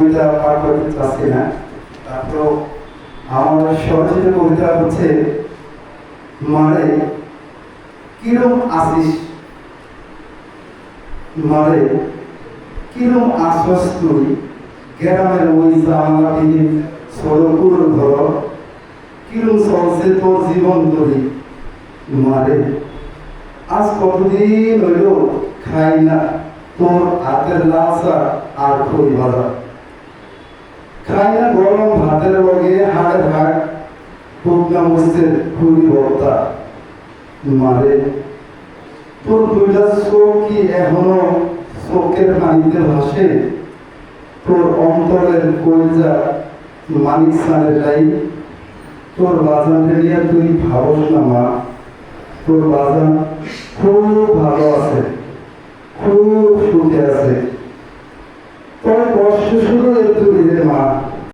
কবিতা পাঠ করতে চাচ্ছি না। তারপর আমার সরচিত কবিতা হচ্ছে মারে কিরম আসিস, মারে কিরম আসস তুই গ্রামের ওই জামাটির সড়কুর ঘর, কিরম চলছে তোর জীবন তরি মারে আজ কতদিন হইল খাই না তোর হাতের লাচা আর খই ভাজা, খাই না গরম ভাতের লগে হাড়ের হাড় শুকনা মরিচের খুরি ভর্তা মারে তোর দুইটা চোখ কি এখনো চোখের পানিতে ভাসে, তোর অন্তরের কলজা মানিক সানের লাই, তোর বাজান নিয়ে তুই ভাবস না মা, তোর বাজান খুব ভালো আছে, খুব সুখে আছে, তোর কষ্ট শুধু